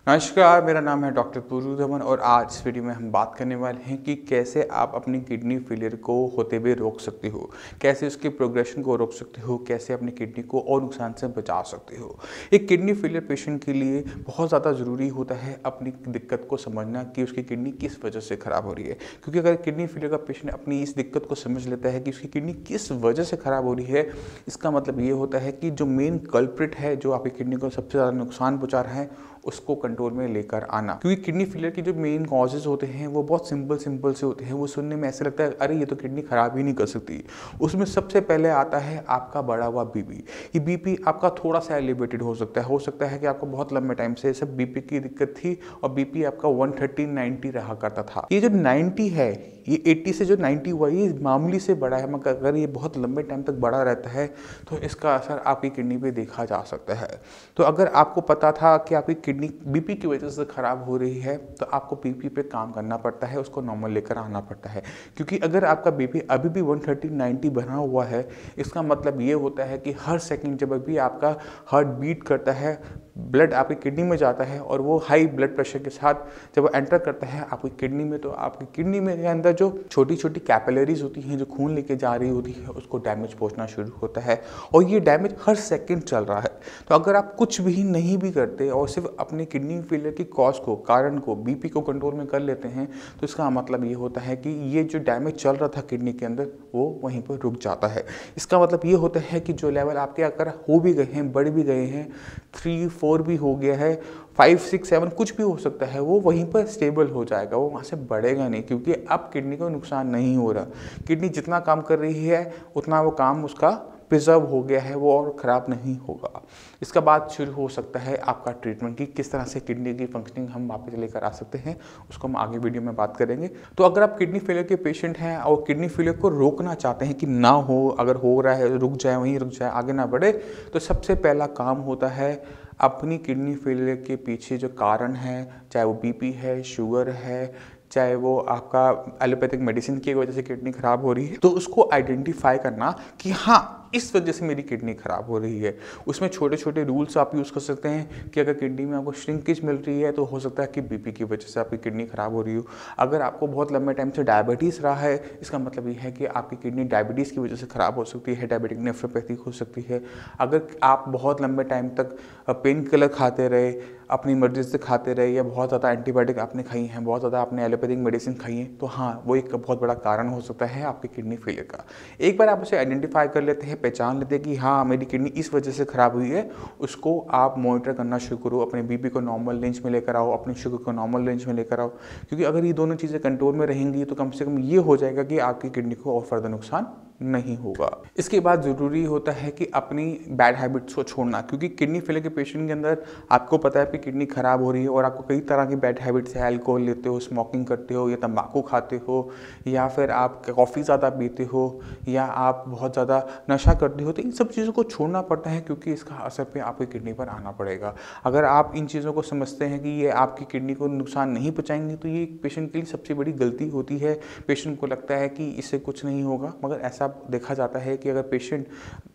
नमस्कार, मेरा नाम है डॉक्टर पूरू धवन और आज इस वीडियो में हम बात करने वाले हैं कि कैसे आप अपनी किडनी फेलियर को होते हुए रोक सकते हो, कैसे उसके प्रोग्रेशन को रोक सकते हो, कैसे अपनी किडनी को और नुकसान से बचा सकते हो। एक किडनी फेलियर पेशेंट के लिए बहुत ज़्यादा ज़रूरी होता है अपनी दिक्कत को समझना कि उसकी किडनी किस वजह से ख़राब हो रही है, क्योंकि अगर किडनी फेलियर का पेशेंट अपनी इस दिक्कत को समझ लेता है कि उसकी किडनी किस वजह से ख़राब हो रही है, इसका मतलब ये होता है कि जो मेन कल्प्रिट है, जो आपकी किडनी को सबसे ज़्यादा नुकसान पहुँचा रहा है, उसको कंट्रोल में लेकर आना। क्योंकि किडनी फेलियर के जो मेन कॉजेज होते हैं वो बहुत सिंपल से होते हैं। वो सुनने में ऐसा लगता है अरे ये तो किडनी खराब ही नहीं कर सकती। उसमें सबसे पहले आता है आपका बढ़ा हुआ बीपी। ये बीपी आपका थोड़ा सा एलिवेटेड हो सकता है कि आपको बहुत लंबे टाइम से सब बीपी की दिक्कत थी और बीपी आपका 130-90 रहा करता था। ये जो 90 है, ये 80 से जो 90 हुआ ये मामूली से बड़ा है, मगर अगर ये बहुत लंबे टाइम तक बढ़ा रहता है तो इसका असर आपकी किडनी पे देखा जा सकता है। तो अगर आपको पता था कि आपकी किडनी बीपी की वजह से ख़राब हो रही है तो आपको बीपी पे काम करना पड़ता है, उसको नॉर्मल लेकर आना पड़ता है। क्योंकि अगर आपका बीपी अभी भी 130-90 बना हुआ है, इसका मतलब ये होता है कि हर सेकंड जब भी आपका हार्ट बीट करता है, ब्लड आपकी किडनी में जाता है और वो हाई ब्लड प्रेशर के साथ जब वो एंटर करता है आपकी किडनी में, तो आपकी किडनी में के अंदर जो छोटी छोटी कैपिलरीज होती हैं जो खून लेके जा रही होती है, उसको डैमेज पहुंचना शुरू होता है और ये डैमेज हर सेकंड चल रहा है। तो अगर आप कुछ भी नहीं भी करते और सिर्फ अपने किडनी फेलियर की कॉज को, कारण को, बीपी को कंट्रोल में कर लेते हैं, तो इसका मतलब ये होता है कि ये जो डैमेज चल रहा था किडनी के अंदर वो वहीं पर रुक जाता है। इसका मतलब ये होता है कि जो लेवल आपके अगर हो भी गए हैं, बढ़ भी गए हैं, 3-4 भी हो गया है, 5-6-7 कुछ भी हो सकता है, वो वहीं पर स्टेबल हो जाएगा, वो वहाँ से बढ़ेगा नहीं, क्योंकि अब किडनी को नुकसान नहीं हो रहा। किडनी जितना काम कर रही है उतना वो काम उसका प्रिजर्व हो गया है, वो और ख़राब नहीं होगा। इसका बाद शुरू हो सकता है आपका ट्रीटमेंट की किस तरह से किडनी की फंक्शनिंग हम वापस लेकर आ सकते हैं, उसको हम आगे वीडियो में बात करेंगे। तो अगर आप किडनी फेलियर के पेशेंट हैं और किडनी फेलियर को रोकना चाहते हैं कि ना हो, अगर हो रहा है रुक जाए, वहीं रुक जाए, आगे ना बढ़े, तो सबसे पहला काम होता है अपनी किडनी फेलियर के पीछे जो कारण है, चाहे वो बीपी है, शुगर है, चाहे वो आपका एलोपैथिक मेडिसिन की वजह से किडनी खराब हो रही है, तो उसको आइडेंटिफाई करना कि हाँ इस वजह से मेरी किडनी खराब हो रही है। उसमें छोटे छोटे रूल्स आप यूज़ कर सकते हैं कि अगर किडनी में आपको श्रिंकेज मिल रही है तो हो सकता है कि बीपी की वजह से आपकी किडनी खराब हो रही हो। अगर आपको बहुत लंबे टाइम से डायबिटीज़ रहा है, इसका मतलब ये है कि आपकी किडनी डायबिटीज़ की वजह से खराब हो सकती है, डायबिटिक नेफ्रोपैथी हो सकती है। अगर आप बहुत लंबे टाइम तक पेन किलर खाते रहे, अपनी मर्जी से खाते रहे, या बहुत ज़्यादा एंटीबायोटिक आपने खाई हैं, बहुत ज़्यादा आपने एलोपैथिक मेडिसिन खाई है, तो हाँ वो एक बहुत बड़ा कारण हो सकता है आपकी किडनी फेलियर का। एक बार आप उसे आइडेंटिफाई कर लेते हैं, पहचान लेते हैं कि हाँ मेरी किडनी इस वजह से ख़राब हुई है, उसको आप मॉनिटर करना शुरू करो। अपने बीपी को नॉर्मल रेंज में लेकर आओ, अपनी शुगर को नॉर्मल रेंज में लेकर आओ, क्योंकि अगर ये दोनों चीज़ें कंट्रोल में रहेंगी तो कम से कम ये हो जाएगा कि आपकी किडनी को और फर्दर नुकसान नहीं होगा। इसके बाद ज़रूरी होता है कि अपनी बैड हैबिट्स को छोड़ना, क्योंकि किडनी फेलियर के पेशेंट के अंदर आपको पता है कि किडनी खराब हो रही है और आपको कई तरह की बैड हैबिट्स है, अल्कोहल लेते हो, स्मोकिंग करते हो, या तंबाकू खाते हो, या फिर आप कॉफ़ी ज़्यादा पीते हो, या आप बहुत ज़्यादा नशा करते हो, तो इन सब चीज़ों को छोड़ना पड़ता है क्योंकि इसका असर पे आपकी किडनी पर आना पड़ेगा। अगर आप इन चीज़ों को समझते हैं कि ये आपकी किडनी को नुकसान नहीं पहुँचाएंगे तो ये पेशेंट के लिए सबसे बड़ी गलती होती है। पेशेंट को लगता है कि इससे कुछ नहीं होगा, मगर ऐसा देखा जाता है कि अगर पेशेंट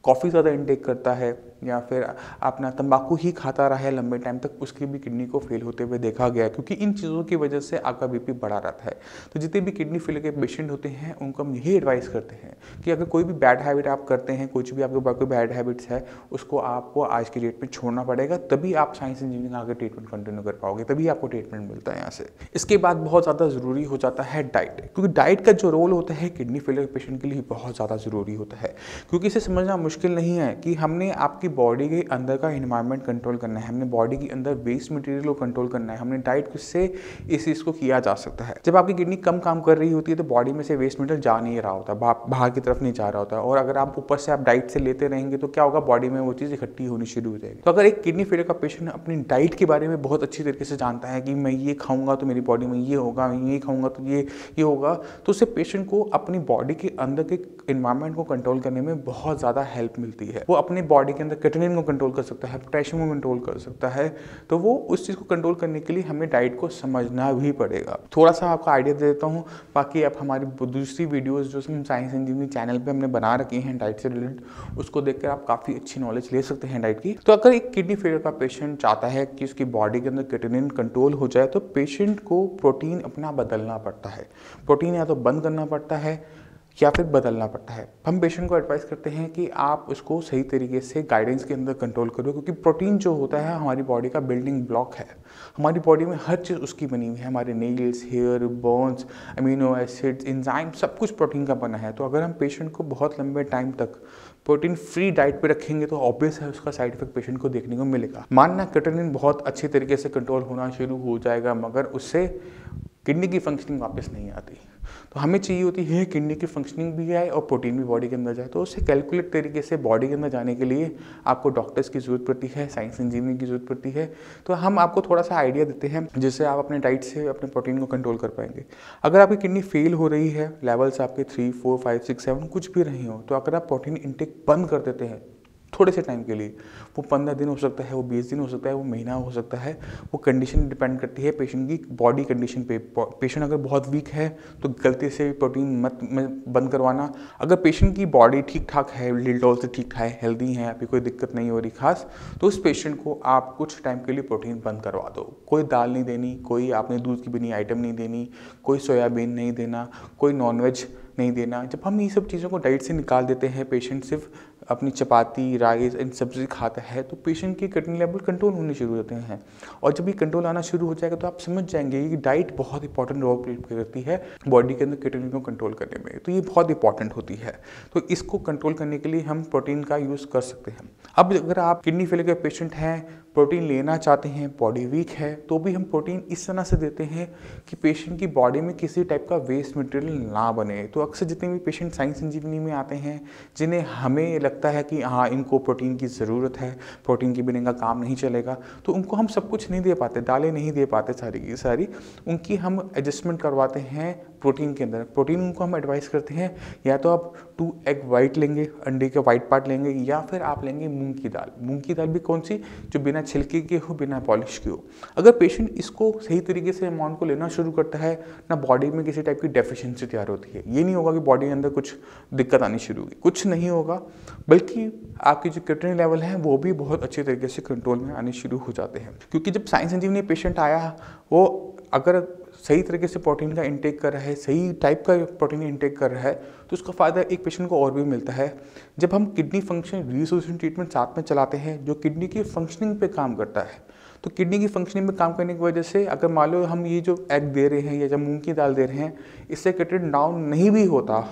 कॉफ़ी ज़्यादा इंटेक करता है या फिर अपना तंबाकू ही खाता रहा है लंबे टाइम तक, उसकी भी किडनी को फेल होते हुए देखा गया है, क्योंकि इन चीज़ों की वजह से आपका बीपी बढ़ा रहता है। तो जितने भी किडनी फेलियर के पेशेंट होते हैं उनको हम यही एडवाइस करते हैं कि अगर कोई भी बैड हैबिट आप करते हैं, कुछ भी आपके पास कोई बैड हैबिट्स है, उसको आपको आज की डेट में छोड़ना पड़ेगा, तभी आप साइंस इंजीनियरिंग आगे ट्रीटमेंट कंटिन्यू कर पाओगे, तभी आपको ट्रीटमेंट मिलता है यहाँ से। इसके बाद बहुत ज़्यादा ज़रूरी हो जाता है डाइट, क्योंकि डाइट का जो रोल होता है किडनी फेलियर पेशेंट के लिए बहुत ज़्यादा ज़रूरी होता है। क्योंकि इसे समझना मुश्किल नहीं है कि हमने आपकी बॉडी के अंदर का एनवायरनमेंट कंट्रोल करना है, हमने बॉडी के अंदर वेस्ट मटेरियल को कंट्रोल करना है, हमने डाइट से इस चीज़ को किया जा सकता है। जब आपकी किडनी कम काम कर रही होती है तो बॉडी में से वेस्ट मटेरियल जा नहीं रहा होता, बाहर की तरफ नहीं जा रहा होता, और अगर आप ऊपर से आप डाइट से लेते रहेंगे तो क्या होगा, बॉडी में वो चीज़ इकट्ठी होनी शुरू हो जाएगी। तो अगर एक किडनी फेलियर का पेशेंट अपनी डाइट के बारे में बहुत अच्छी तरीके से जानता है कि मैं ये खाऊंगा तो मेरी बॉडी में ये होगा, मैं ये खाऊंगा तो ये होगा, तो उससे पेशेंट को अपनी बॉडी के अंदर के एनवायरनमेंट को कंट्रोल करने में बहुत ज़्यादा हेल्प मिलती है। वो अपनी बॉडी के अंदर क्रिएटिनिन को कंट्रोल कर सकता है, पोटेशियम को कंट्रोल कर सकता है। तो वो उस चीज़ को कंट्रोल करने के लिए हमें डाइट को समझना भी पड़ेगा। थोड़ा सा आपको आइडिया दे देता हूँ, बाकी आप हमारी दूसरी वीडियोज़ जो हम साइंस इंजीनियरिंग चैनल पर हमने बना रखी हैं डाइट से रिलेटेड, उसको देखकर आप काफ़ी अच्छी नॉलेज ले सकते हैं डाइट की। तो अगर एक किडनी फेलियर का पेशेंट चाहता है कि उसकी बॉडी के अंदर क्रिएटिनिन कंट्रोल हो जाए, तो पेशेंट को प्रोटीन अपना बदलना पड़ता है। प्रोटीन या तो बंद करना पड़ता है या फिर बदलना पड़ता है। हम पेशेंट को एडवाइस करते हैं कि आप उसको सही तरीके से गाइडेंस के अंदर कंट्रोल करो, क्योंकि प्रोटीन जो होता है हमारी बॉडी का बिल्डिंग ब्लॉक है। हमारी बॉडी में हर चीज़ उसकी बनी हुई है, हमारे nails, hair, bones, amino acids, enzyme, सब कुछ प्रोटीन का बना है। तो अगर हम पेशेंट को बहुत लंबे टाइम तक प्रोटीन फ्री डाइट पे रखेंगे तो ऑब्वियस है उसका साइड इफेक्ट पेशेंट को देखने को मिलेगा। मानना क्रिएटिनिन बहुत अच्छी तरीके से कंट्रोल होना शुरू हो जाएगा, मगर उससे किडनी की फंक्शनिंग वापस नहीं आती। तो हमें चाहिए होती है किडनी की फंक्शनिंग भी आए और प्रोटीन भी बॉडी के अंदर जाए। तो उससे कैलकुलेट तरीके से बॉडी के अंदर जाने के लिए आपको डॉक्टर्स की ज़रूरत पड़ती है, साइंस इंजीनियरिंग की ज़रूरत पड़ती है। तो हम आपको थोड़ा सा आइडिया देते हैं जिससे आप अपने डाइट से अपने प्रोटीन को कंट्रोल कर पाएंगे। अगर आपकी किडनी फेल हो रही है, लेवल्स आपके 3, 4, 5, 6, 7 कुछ भी रहे हो, तो अगर आप प्रोटीन इंटेक बंद कर देते हैं थोड़े से टाइम के लिए, वो 15 दिन हो सकता है, वो 20 दिन हो सकता है, वो महीना हो सकता है, वो कंडीशन डिपेंड करती है पेशेंट की बॉडी कंडीशन पे। पेशेंट अगर बहुत वीक है तो गलती से प्रोटीन मत बंद करवाना। अगर पेशेंट की बॉडी ठीक ठाक है, लिल्डोल से ठीक ठाक हेल्दी है, अभी कोई दिक्कत नहीं हो रही खास, तो उस पेशेंट को आप कुछ टाइम के लिए प्रोटीन बंद करवा दो। कोई दाल नहीं देनी, कोई आपने दूध की बनी आइटम नहीं देनी, कोई सोयाबीन नहीं देना, कोई नॉनवेज नहीं देना। जब हम ये सब चीज़ों को डाइट से निकाल देते हैं, पेशेंट सिर्फ अपनी चपाती, राइस, इन सब्जी खाता है, तो पेशेंट के क्रिएटिनिन लेवल कंट्रोल होने शुरू होते हैं। और जब ये कंट्रोल आना शुरू हो जाएगा तो आप समझ जाएंगे कि डाइट बहुत इंपॉर्टेंट रोल प्ले करती है बॉडी के अंदर क्रिएटिनिन को कंट्रोल करने में। तो ये बहुत इंपॉर्टेंट होती है। तो इसको कंट्रोल करने के लिए हम प्रोटीन का यूज़ कर सकते हैं। अब अगर आप किडनी फेलियर के पेशेंट हैं, प्रोटीन लेना चाहते हैं, बॉडी वीक है, तो भी हम प्रोटीन इस तरह से देते हैं कि पेशेंट की बॉडी में किसी टाइप का वेस्ट मटेरियल ना बने। तो अक्सर जितने भी पेशेंट साइंस इंजीनियरिंग में आते हैं, जिन्हें हमें लगता है कि हाँ इनको प्रोटीन की ज़रूरत है, प्रोटीन के बिना इनका काम नहीं चलेगा, तो उनको हम सब कुछ नहीं दे पाते, दालें नहीं दे पाते सारी की सारी। उनकी हम एडजस्टमेंट करवाते हैं प्रोटीन के अंदर। प्रोटीन उनको हम एडवाइस करते हैं या तो आप 2 एग वाइट लेंगे, अंडे के वाइट पार्ट लेंगे, या फिर आप लेंगे मूंग की दाल। मूंग की दाल भी कौन सी, जो बिना छिलके के हो, बिना पॉलिश के हो। अगर पेशेंट इसको सही तरीके से अमाउंट को लेना शुरू करता है ना, बॉडी में किसी टाइप की डेफिशिएंसी तैयार होती है। ये नहीं होगा कि बॉडी के अंदर कुछ दिक्कत आनी शुरू होगी, कुछ नहीं होगा, बल्कि आपकी जो क्रिएटिनिन लेवल है वो भी बहुत अच्छे तरीके से कंट्रोल में आने शुरू हो जाते हैं। क्योंकि जब साइंस इंजीनियरिंग पेशेंट आया, वो अगर सही तरीके से प्रोटीन का इंटेक कर रहा है, सही टाइप का प्रोटीन इंटेक कर रहा है, तो उसका फ़ायदा एक पेशेंट को और भी मिलता है। जब हम किडनी फंक्शन रिसोर्सिंग ट्रीटमेंट साथ में चलाते हैं, जो किडनी की फंक्शनिंग पे काम करता है, तो किडनी की फंक्शनिंग में काम करने की वजह से अगर मान लो हम ये जो एग दे रहे हैं या जब मूंग की दाल दे रहे हैं, इससे क्रिएटिनिन डाउन नहीं भी होता,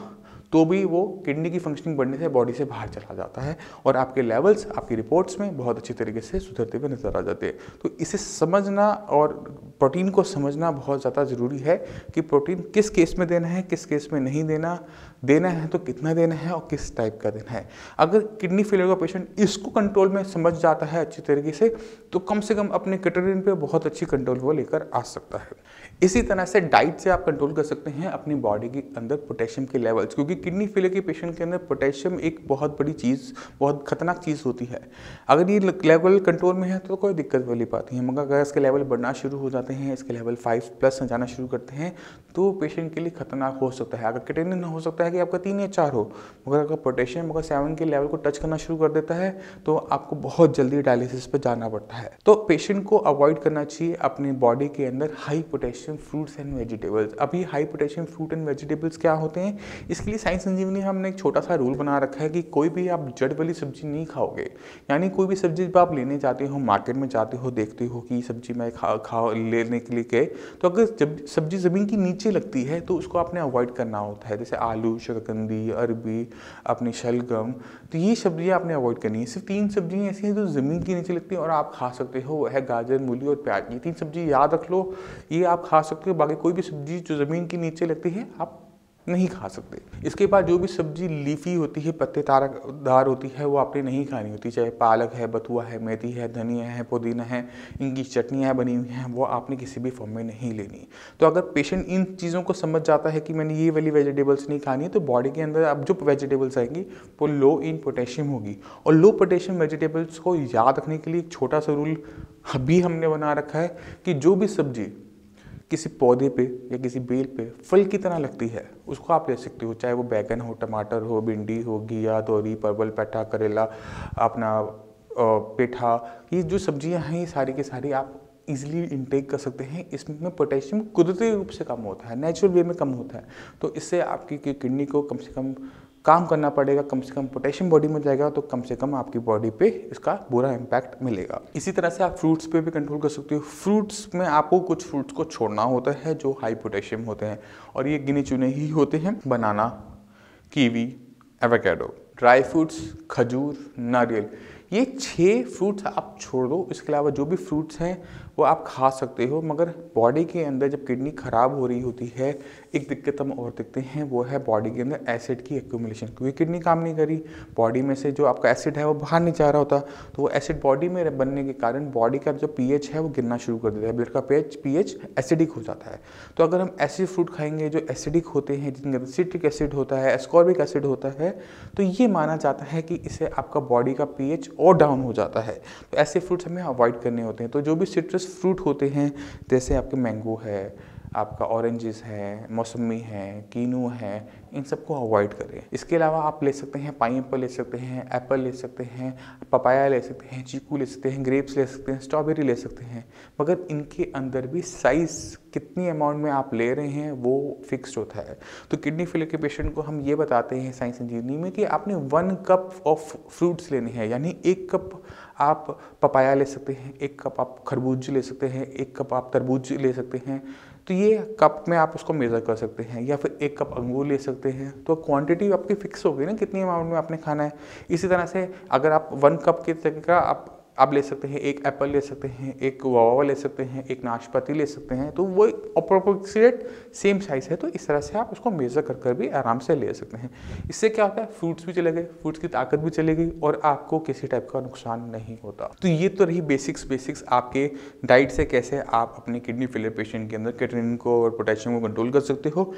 तो भी वो किडनी की फंक्शनिंग बढ़ने से बॉडी से बाहर चला जाता है और आपके लेवल्स आपकी रिपोर्ट्स में बहुत अच्छी तरीके से सुधरते हुए नजर आ जाते हैं। तो इसे समझना और प्रोटीन को समझना बहुत ज़्यादा ज़रूरी है कि प्रोटीन किस केस में देना है, किस केस में नहीं देना, देना है तो कितना देना है और किस टाइप का देना है। अगर किडनी फेलियर का पेशेंट इसको कंट्रोल में समझ जाता है अच्छी तरीके से, तो कम से कम अपने क्रिएटिनिन पे बहुत अच्छी कंट्रोल वो लेकर आ सकता है। इसी तरह से डाइट से आप कंट्रोल कर सकते हैं अपनी बॉडी के अंदर पोटेशियम के लेवल्स, क्योंकि किडनी फेलियर के पेशेंट के अंदर पोटेशियम एक बहुत बड़ी चीज़, बहुत खतरनाक चीज़ होती है। अगर ये लेवल कंट्रोल में है तो कोई दिक्कत वाली बात नहीं है, मगर अगर इसके लेवल बढ़ना शुरू हो जाते हैं, इसके लेवल 5+ जाना शुरू करते हैं, तो पेशेंट के लिए खतरनाक हो सकता है। अगर क्रिएटिनिन हो सकता है कि आपका 3 या 4 हो, मगर अगर पोटेशियम अगर 7 के लेवल को टच करना शुरू कर देता है तो आपको बहुत जल्दी डायलिसिस पर जाना पड़ता है। तो पेशेंट को अवॉइड करना चाहिए अपनी बॉडी के अंदर high potassium fruits and vegetables. अभी high potassium fruit and vegetables क्या होते हैं, इसके लिए साइंस इंजीनियरिंग ने हमने एक छोटा सा रूल बना रखा है कि कोई भी आप जड़ वाली सब्जी नहीं खाओगे। यानी कोई भी सब्जी जब आप लेने जाते हो, मार्केट में जाते हो, देखते हो कि सब्जी मैं खा लेने के लिए गए, तो अगर जब सब्जी ज़मीन के नीचे लगती है तो उसको आपने अवॉइड करना होता है। जैसे आलू, शकरकंदी, अरबी, अपनी शलगम, तो ये सब्जियाँ आपने अवॉइड करनी है। सिर्फ 3 सब्जियाँ ऐसी हैं जो ज़मीन के नीचे लगती हैं और आप खा सकते हो, वह है गाजर, मूली और प्याज। ये 3 सब्जी याद रख लो, ये आप खा सकते हो। बाकी कोई भी सब्जी जो ज़मीन के नीचे लगती है आप नहीं खा सकते। इसके बाद जो भी सब्जी लीफी होती है, पत्तेदार होती है, वो आपने नहीं खानी होती। चाहे पालक है, बथुआ है, मेथी है, धनिया है, पुदीना है, इनकी चटनियाँ बनी हुई हैं, वो आपने किसी भी फॉर्म में नहीं लेनी। तो अगर पेशेंट इन चीज़ों को समझ जाता है कि मैंने ये वाली वेजिटेबल्स नहीं खानी है, तो बॉडी के अंदर अब जो वेजिटेबल्स आएंगी वो लो इन पोटेशियम होगी। और लो पोटेशियम वेजिटेबल्स को याद रखने के लिए एक छोटा सा रूल अभी हमने बना रखा है कि जो भी सब्जी किसी पौधे पे या किसी बेल पे फल की तरह लगती है, उसको आप ले सकते हो। चाहे वो बैगन हो, टमाटर हो, भिंडी हो, घिया, तोरी, परवल, पेठा, करेला, अपना पेठा, ये जो सब्जियां हैं ये सारी की सारी आप इजीली इनटेक कर सकते हैं। इसमें पोटेशियम कुदरती रूप से कम होता है, नेचुरल वे में कम होता है। तो इससे आपकी किडनी को कम से कम काम करना पड़ेगा, कम से कम पोटेशियम बॉडी में जाएगा, तो कम से कम आपकी बॉडी पे इसका बुरा इम्पैक्ट मिलेगा। इसी तरह से आप फ्रूट्स पे भी कंट्रोल कर सकते हो। फ्रूट्स में आपको कुछ फ्रूट्स को छोड़ना होता है जो हाई पोटेशियम होते हैं, और ये गिने चुने ही होते हैं। बनाना, कीवी, एवोकाडो, ड्राई फ्रूट्स, खजूर, नारियल, ये 6 फ्रूट्स आप छोड़ दो। इसके अलावा जो भी फ्रूट्स हैं वो आप खा सकते हो। मगर बॉडी के अंदर जब किडनी ख़राब हो रही होती है, एक दिक्कत हम और देखते हैं, वो है बॉडी के अंदर एसिड की एक्यूमुलेशन। क्योंकि किडनी काम नहीं करी, बॉडी में से जो आपका एसिड है वो बाहर नहीं जा रहा होता, तो वो एसिड बॉडी में बनने के कारण बॉडी का जो पीएच है वो गिरना शुरू कर देता है। ब्लड का पीएच एसिडिक हो जाता है। तो अगर हम ऐसे फ्रूट खाएंगे जो एसिडिक होते हैं, जिनके अंदर सिट्रिक एसिड होता है, एस्कॉर्बिक एसिड होता है, तो ये माना जाता है कि इससे आपका बॉडी का पीएच और डाउन हो जाता है। तो ऐसे फ्रूट्स हमें अवॉइड करने होते हैं। तो जो भी सिट्रस फ्रूट होते हैं, जैसे आपके मैंगो है, आपका ऑरेंजेस है, मौसमी है, कीनू है, इन सबको अवॉइड करें। इसके अलावा आप ले सकते हैं पाइनएप्पल ले सकते हैं, एप्पल ले सकते हैं, पपाया ले सकते हैं, चीकू ले सकते हैं, ग्रेप्स ले सकते हैं, स्ट्रॉबेरी ले सकते हैं। मगर इनके अंदर भी साइज़ कितनी अमाउंट में आप ले रहे हैं वो फिक्स्ड होता है। तो किडनी फेलियर के पेशेंट को हम ये बताते हैं साइंस इंजीनियरिंग में कि आपने 1 कप ऑफ फ्रूट्स लेने हैं, यानी 1 कप आप पपाया ले सकते हैं, 1 कप आप खरबूज ले सकते हैं, 1 कप आप तरबूज ले सकते हैं। तो ये कप में आप उसको मेज़र कर सकते हैं, या फिर 1 कप अंगूर ले सकते हैं। तो क्वांटिटी आपकी फिक्स होगी ना, कितनी अमाउंट में आपने खाना है। इसी तरह से अगर आप 1 कप की जगह आप ले सकते हैं, 1 एप्पल ले सकते हैं, 1 गुआवा ले सकते हैं, 1 नाशपाती ले सकते हैं। तो वो अप्रोक्सीमेट सेम साइज़ है। तो इस तरह से आप उसको मेज़र कर भी आराम से ले सकते हैं। इससे क्या होता है, फ्रूट्स भी चले गए, फ्रूट्स की ताकत भी चली गई, और आपको किसी टाइप का नुकसान नहीं होता। तो ये तो रही बेसिक्स आपके डाइट से कैसे आप अपनी किडनी फेलियर पेशेंट के अंदर क्रिएटिनिन को और पोटेशियम को कंट्रोल कर सकते हो।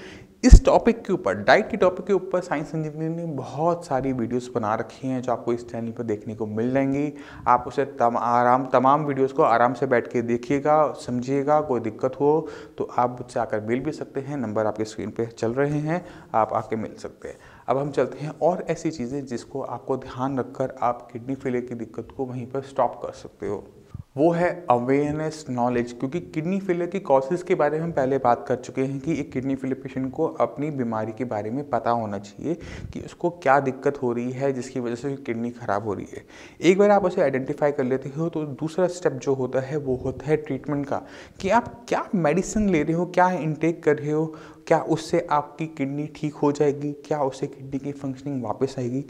इस टॉपिक के ऊपर, डाइट के टॉपिक के ऊपर साइंस इंजीनियरिंग ने बहुत सारी वीडियोस बना रखी हैं जो आपको इस चैनल पर देखने को मिल जाएंगी। आप उसे तमाम वीडियोस को आराम से बैठ के देखिएगा, समझिएगा। कोई दिक्कत हो तो आप मुझसे आकर मिल भी सकते हैं, नंबर आपके स्क्रीन पे चल रहे हैं, आप आके मिल सकते हैं। अब हम चलते हैं और ऐसी चीज़ें जिसको आपको ध्यान रखकर आप किडनी फेलियर की दिक्कत को वहीं पर स्टॉप कर सकते हो। वो है अवेयरनेस, नॉलेज। क्योंकि किडनी फेलियर की कॉजेज़ के बारे में हम पहले बात कर चुके हैं कि एक किडनी फेलियर पेशेंट को अपनी बीमारी के बारे में पता होना चाहिए कि उसको क्या दिक्कत हो रही है जिसकी वजह से किडनी ख़राब हो रही है। एक बार आप उसे आइडेंटिफाई कर लेते हो तो दूसरा स्टेप जो होता है वो होता है ट्रीटमेंट का, कि आप क्या मेडिसिन ले रहे हो, क्या इनटेक कर रहे हो, क्या उससे आपकी किडनी ठीक हो जाएगी, क्या उससे किडनी की फंक्शनिंग वापस आएगी।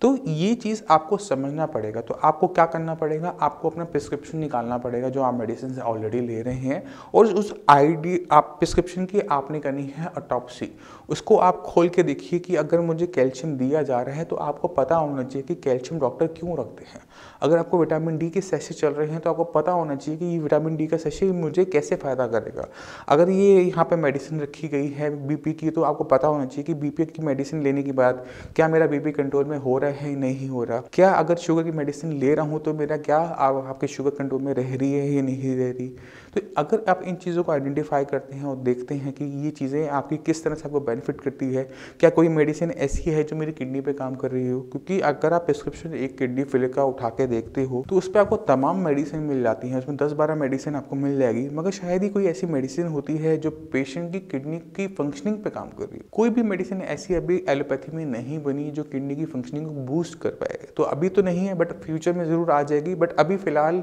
तो ये चीज़ आपको समझना पड़ेगा। तो आपको क्या करना पड़ेगा, आपको अपना प्रिस्क्रिप्शन निकालना पड़ेगा जो आप मेडिसिन से ऑलरेडी ले रहे हैं, और उस आप प्रिस्क्रिप्शन की आपने करनी है ऑटोप्सी। उसको आप खोल के देखिए कि अगर मुझे कैल्शियम दिया जा रहा है तो आपको पता होना चाहिए कि कैल्शियम डॉक्टर क्यों रखते हैं। अगर आपको विटामिन डी के सेशे चल रहे हैं तो आपको पता होना चाहिए कि ये विटामिन डी का सेशे मुझे कैसे फ़ायदा करेगा। अगर ये यहाँ पे मेडिसिन रखी गई है बीपी की, तो आपको पता होना चाहिए कि बीपी की मेडिसिन लेने के बाद क्या मेरा बीपी कंट्रोल में हो रहा है, नहीं हो रहा। क्या अगर शुगर की मेडिसिन ले रहा हूँ तो मेरा क्या आपके शुगर कंट्रोल में रह रही है या नहीं रह रही। तो अगर आप इन चीज़ों को आइडेंटिफाई करते हैं और देखते हैं कि ये चीज़ें आपकी किस तरह से आपको बेनिफिट करती है, क्या कोई मेडिसिन ऐसी है जो मेरी किडनी पे काम कर रही हो। क्योंकि अगर आप प्रिस्क्रिप्शन एक किडनी फेलियर का उठा के देखते हो तो उस पर आपको तमाम मेडिसिन मिल जाती हैं, उसमें 10-12 मेडिसिन आपको मिल जाएगी, मगर शायद ही कोई ऐसी मेडिसिन होती है जो पेशेंट की किडनी की फंक्शनिंग पे काम कर रही है। कोई भी मेडिसिन ऐसी अभी एलोपैथी में नहीं बनी जो किडनी की फंक्शनिंग को बूस्ट कर पाए। तो अभी तो नहीं है, बट फ्यूचर में ज़रूर आ जाएगी। बट अभी फ़िलहाल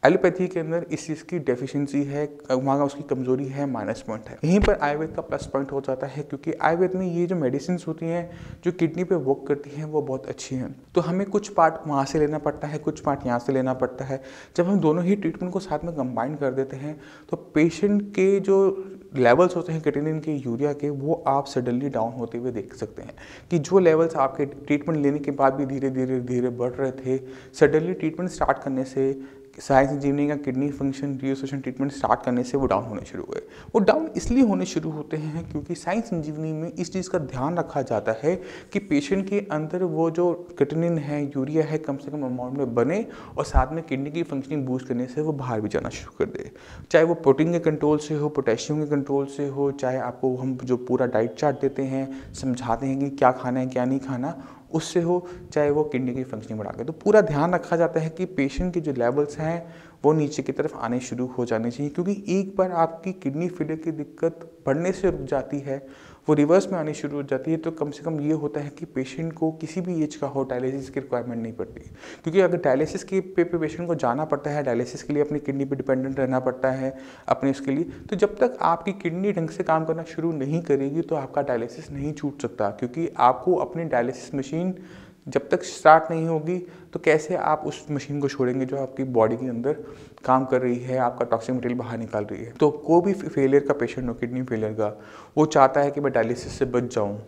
एलोपैथी के अंदर इस चीज़ की डेफिशिएंसी है, वहाँ का उसकी कमजोरी है, माइनस पॉइंट है। यहीं पर आयुर्वेद का प्लस पॉइंट हो जाता है, क्योंकि आयुर्वेद में ये जो मेडिसिन होती हैं जो किडनी पे वर्क करती हैं वो बहुत अच्छी हैं। तो हमें कुछ पार्ट वहाँ से लेना पड़ता है, कुछ पार्ट यहाँ से लेना पड़ता है। जब हम दोनों ही ट्रीटमेंट को साथ में कंबाइन कर देते हैं तो पेशेंट के जो लेवल्स होते हैं क्रिएटिनिन के, यूरिया के, वो आप सडनली डाउन होते हुए देख सकते हैं कि जो लेवल्स आपके ट्रीटमेंट लेने के बाद भी धीरे धीरे धीरे बढ़ रहे थे, सडनली ट्रीटमेंट स्टार्ट करने से, साई संजीवनी का किडनी फंक्शन रिएसोसिएशन ट्रीटमेंट स्टार्ट करने से वो डाउन होने शुरू हुए। वो डाउन इसलिए होने शुरू होते हैं क्योंकि साई संजीवनी में इस चीज़ का ध्यान रखा जाता है कि पेशेंट के अंदर वो जो क्रिएटिनिन है, यूरिया है, कम से कम अमाउंट में बने और साथ में किडनी की फंक्शनिंग बूस्ट करने से वो बाहर भी जाना शुरू कर दे। चाहे वो प्रोटीन के कंट्रोल से हो, पोटेशियम के कंट्रोल से हो, चाहे आपको हम जो पूरा डाइट चार्ट देते हैं, समझाते हैं कि क्या खाना है क्या नहीं खाना, उससे हो, चाहे वो किडनी की फंक्शनिंग बढ़ा के, तो पूरा ध्यान रखा जाता है कि पेशेंट के जो लेवल्स हैं वो नीचे की तरफ आने शुरू हो जाने चाहिए। क्योंकि एक बार आपकी किडनी फेलियर की दिक्कत बढ़ने से रुक जाती है, वो रिवर्स में आनी शुरू हो जाती है, तो कम से कम ये होता है कि पेशेंट को किसी भी एज का हो डायलिसिस की रिक्वायरमेंट नहीं पड़ती। क्योंकि अगर डायलिसिस के पे पेशेंट को जाना पड़ता है, डायलिसिस के लिए अपनी किडनी पे डिपेंडेंट रहना पड़ता है अपने उसके लिए, तो जब तक आपकी किडनी ढंग से काम करना शुरू नहीं करेगी तो आपका डायलिसिस नहीं छूट सकता। क्योंकि आपको अपनी डायलिसिस मशीन जब तक स्टार्ट नहीं होगी तो कैसे आप उस मशीन को छोड़ेंगे जो आपकी बॉडी के अंदर काम कर रही है, आपका टॉक्सिक मटेरियल बाहर निकाल रही है। तो कोई भी फेलियर का पेशेंट हो, किडनी फेलियर का, वो चाहता है कि मैं डायलिसिस से बच जाऊं,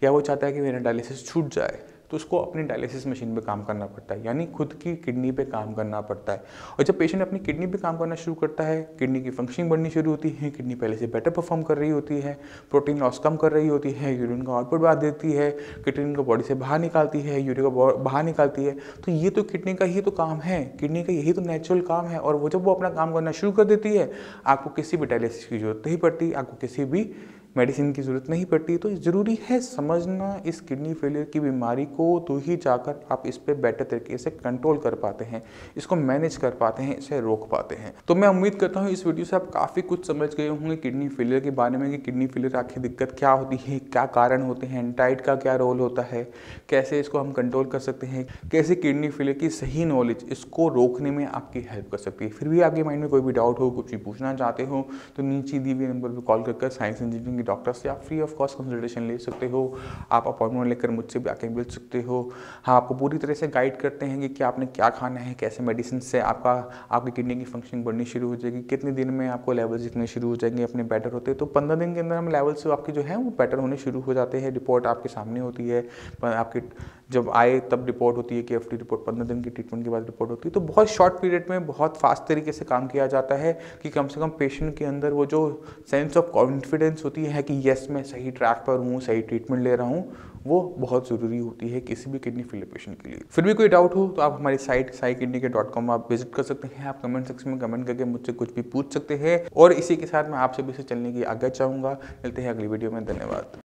या वो चाहता है कि मेरा डायलिसिस छूट जाए, तो उसको अपनी डायलिसिस मशीन पे काम करना पड़ता है, यानी खुद की किडनी पे काम करना पड़ता है। और जब पेशेंट अपनी किडनी पे काम करना शुरू करता है, किडनी की फंक्शनिंग बढ़नी शुरू होती है, किडनी पहले से बेटर परफॉर्म कर रही होती है, प्रोटीन लॉस कम कर रही होती है, यूरिन का आउटपुट बढ़ा देती है, क्रिएटिनिन को बॉडी से बाहर निकालती है, यूरिया को बाहर निकालती है, तो ये तो किडनी का ही तो काम है, किडनी का यही तो नेचुरल काम है। और वो जब वो अपना काम करना शुरू कर देती है, आपको किसी भी डायलिसिस की जरूरत नहीं पड़ती, आपको किसी भी मेडिसिन की ज़रूरत नहीं पड़ती। तो ज़रूरी है समझना इस किडनी फेलियर की बीमारी को, तो ही जाकर आप इस पे बेटर तरीके से कंट्रोल कर पाते हैं, इसको मैनेज कर पाते हैं, इसे रोक पाते हैं। तो मैं उम्मीद करता हूँ इस वीडियो से आप काफ़ी कुछ समझ गए होंगे किडनी फेलियर के बारे में, कि किडनी फेलियर आखिर दिक्कत क्या होती है, क्या कारण होते हैं, डाइट का क्या रोल होता है, कैसे इसको हम कंट्रोल कर सकते हैं, कैसे किडनी फेलियर की सही नॉलेज इसको रोकने में आपकी हेल्प कर सकती है। फिर भी आपके माइंड में कोई भी डाउट हो, कुछ भी पूछना चाहते हो, तो नीचे दी हुई नंबर पर कॉल कर साई संजीवनी डॉक्टर से आप फ्री ऑफ कॉस्ट कंसल्टेशन ले सकते हो। आप अपॉइंटमेंट लेकर मुझसे भी आके मिल सकते हो। हाँ, आपको पूरी तरह से गाइड करते हैं कि आपने क्या खाना है, कैसे मेडिसिन से आपकी किडनी की फंक्शनिंग बढ़नी शुरू हो जाएगी, कितने दिन में आपको लेवल्स दिखने शुरू हो जाएंगे अपने बेटर होते हैं। तो 15 दिन के अंदर हम लेवल्स आपके जो हैं वो बेटर होने शुरू हो जाते हैं। रिपोर्ट आपके सामने होती है, आपके जब आए तब रिपोर्ट होती है, KFT रिपोर्ट 15 दिन की ट्रीटमेंट के बाद रिपोर्ट होती है। तो बहुत शॉर्ट पीरियड में बहुत फास्ट तरीके से काम किया जाता है कि कम से कम पेशेंट के अंदर वो जो सेंस ऑफ कॉन्फिडेंस होती है कि यस मैं सही ट्रैक पर हूँ, सही ट्रीटमेंट ले रहा हूँ, वो बहुत ज़रूरी होती है किसी भी किडनी फेलियर पेशेंट के लिए। फिर भी कोई डाउट हो तो आप हमारी साइट saikidney.com आप विजिट कर सकते हैं। आप कमेंट सेक्शन में कमेंट करके मुझसे कुछ भी पूछ सकते हैं। और इसी के साथ मैं आपसे भी से चलने की आज्ञा चाहूँगा। मिलते हैं अगली वीडियो में। धन्यवाद।